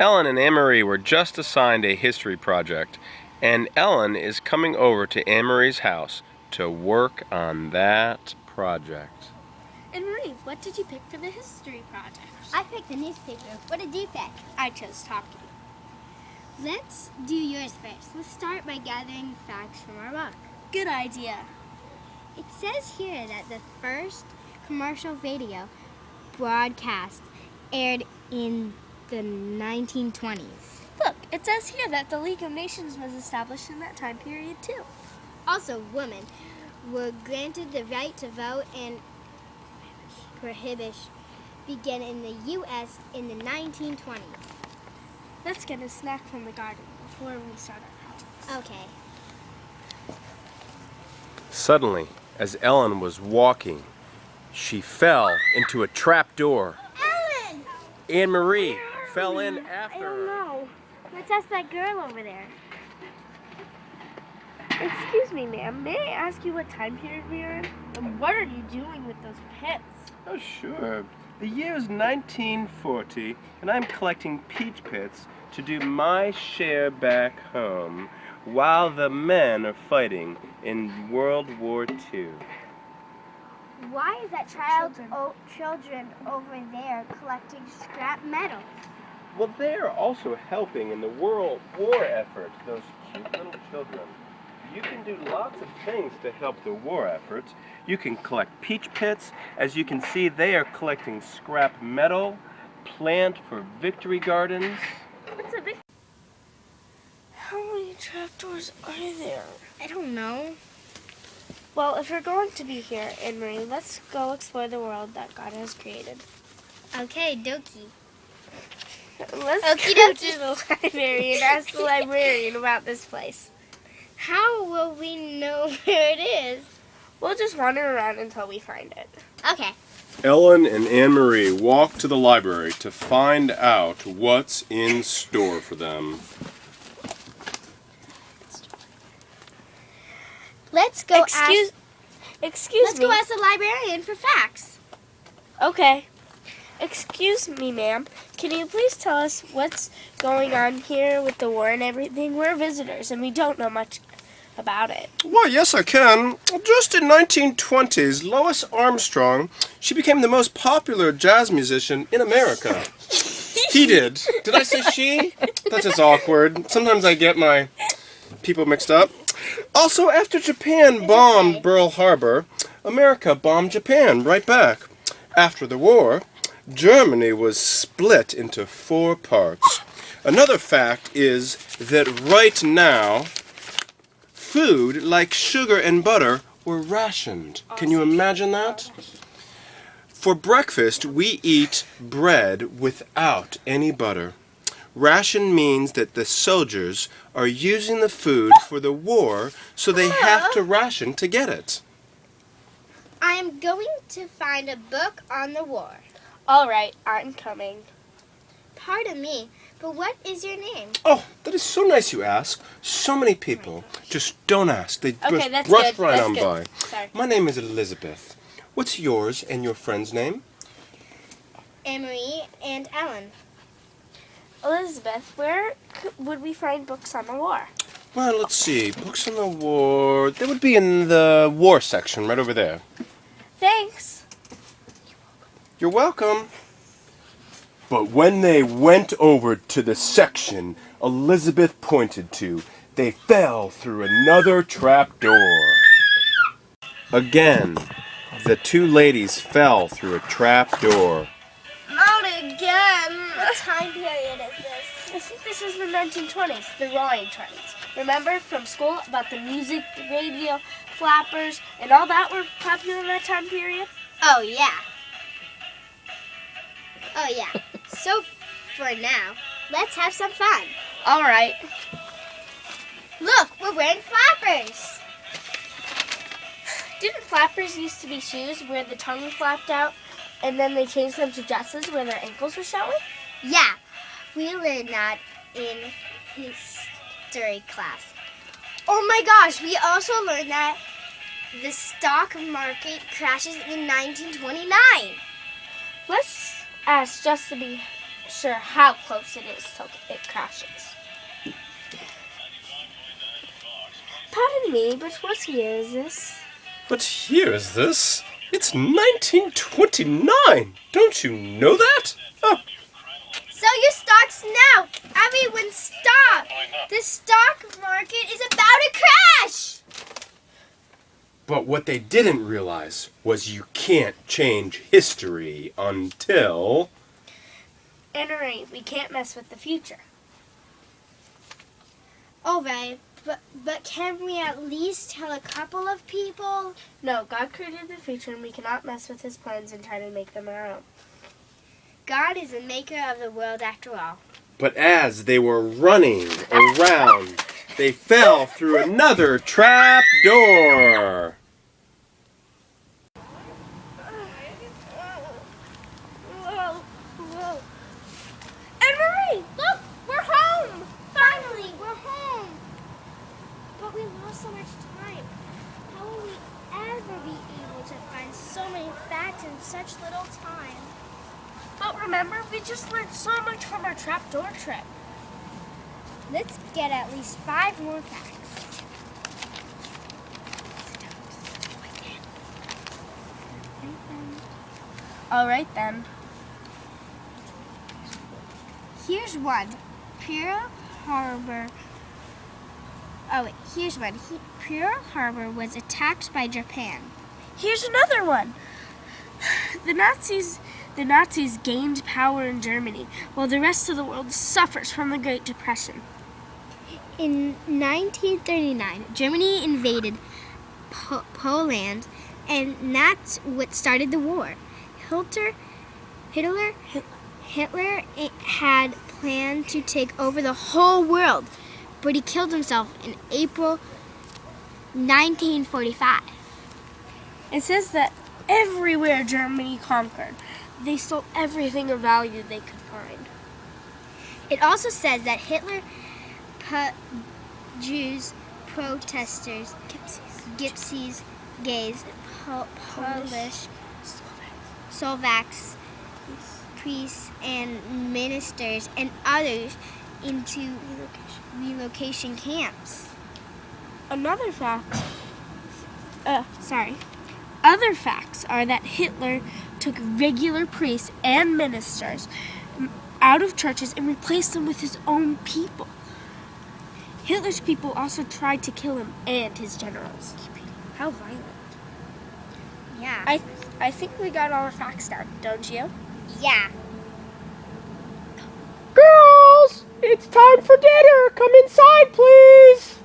Ellen and Anne-Marie were just assigned a history project, and Ellen is coming over to Anne-Marie's house to work on that project. Anne-Marie, what did you pick for the history project? I picked the newspaper. What did you pick? I chose talking. Let's do yours first. Let's start by gathering facts from our book. Good idea. It says here that the first commercial video broadcast aired in the 1920s. Look, it says here that the League of Nations was established in that time period too. Also, women were granted the right to vote, and prohibition began in the U.S. in the 1920s. Let's get a snack from the garden before we start our project. Okay. Suddenly, as Ellen was walking, she fell into a trap door. Ellen! Anne-Marie fell in after I don't her. know. Let's ask that girl over there. Excuse me, ma'am. May I ask you what time period we are in? And what are you doing with those pits? Oh, sure. The year is 1940, and I'm collecting peach pits to do my share back home while the men are fighting in World War II. Why is that children over there collecting scrap metal? Well, they're also helping in the World War effort, those cute little children. You can do lots of things to help the war effort. You can collect peach pits. As you can see, they are collecting scrap metal, plant for victory gardens. What's a big... How many trapdoors are there? I don't know. Well, if we're going to be here, Anne-Marie, let's go explore the world that God has created. Okay, dokie. Let's Okie go dokie. to the library and ask the librarian about this place. How will we know where it is? We'll just wander around until we find it. Okay. Ellen and Anne-Marie walk to the library to find out what's in store for them. Let's go Excuse Let's me. go ask the librarian for facts. Okay. Excuse me, ma'am. Can you please tell us what's going on here with the war and everything? We're visitors and we don't know much about it. Well, yes, I can. Just in 1920s, Lois Armstrong, she became the most popular jazz musician in America. He did. Did I say she? That's just awkward. Sometimes I get my people mixed up. Also, after Japan bombed Pearl Harbor, America bombed Japan right back. After the war, Germany was split into 4 parts. Another fact is that right now, food like sugar and butter were rationed. Can you imagine that? For breakfast, we eat bread without any butter. Ration means that the soldiers are using the food for the war, so they have to ration to get it. I am going to find a book on the war. All right, I'm coming. Pardon me, but what is your name? Oh, that is so nice you ask. So many people just don't ask. They Okay, just that's rush good. right That's on good. by. Sorry. My name is Elizabeth. What's yours and your friend's name? Anne-Marie and Ellen. Elizabeth, where would we find books on the war? Well, let's see. Books on the war. They would be in the war section right over there. Thanks. You're welcome. But when they went over to the section Elizabeth pointed to, they fell through another trap door. Again, the 2 ladies fell through a trap door. Not again. What time period is this? I think this is the 1920s, the Roaring Twenties. Remember from school about the music, the radio, flappers, and all that were popular in that time period? Oh, yeah. Oh, yeah. So, for now, let's have some fun. All right. Look, we're wearing flappers. Didn't flappers used to be shoes where the tongue flapped out and then they changed them to dresses where their ankles were showing? Yeah, we learned that in history class. Oh my gosh, we also learned that the stock market crashes in 1929. Let's ask just to be sure how close it is till it crashes. Pardon me, but what year is this? What year is this? It's 1929. Don't you know that? Oh, Sell your stocks now! Everyone stop! The stock market is about to crash! but what they didn't realize was you can't change history until... Anne-Marie, we can't mess with the future. Alright, but can we at least tell a couple of people? No, God created the future and we cannot mess with his plans and try to make them our own. God is the maker of the world after all. But as they were running around, they fell through another trap door. Whoa. Anne-Marie, look, we're home. Finally, we're home! But we lost so much time. How will we ever be able to find so many facts in such little time? But remember, we just learned so much from our trapdoor trip. Let's get at least 5 more facts. All right then. Here's one. Pearl Harbor. Oh wait, here's one. Pearl Harbor was attacked by Japan. Here's another one. The Nazis gained power in Germany, while the rest of the world suffers from the Great Depression. In 1939, Germany invaded Poland, and that's what started the war. Hitler had planned to take over the whole world, but he killed himself in April 1945. It says that everywhere Germany conquered, they stole everything of value they could find. It also says that Hitler put Jews, protesters, gypsies, gays, Polish, Slovaks, priests, and ministers, and others into relocation camps. Other facts are that Hitler took regular priests and ministers out of churches and replaced them with his own people. Hitler's people also tried to kill him and his generals. How violent. Yeah. I think we got all our facts down, don't you? Yeah. Girls, it's time for dinner. Come inside, please.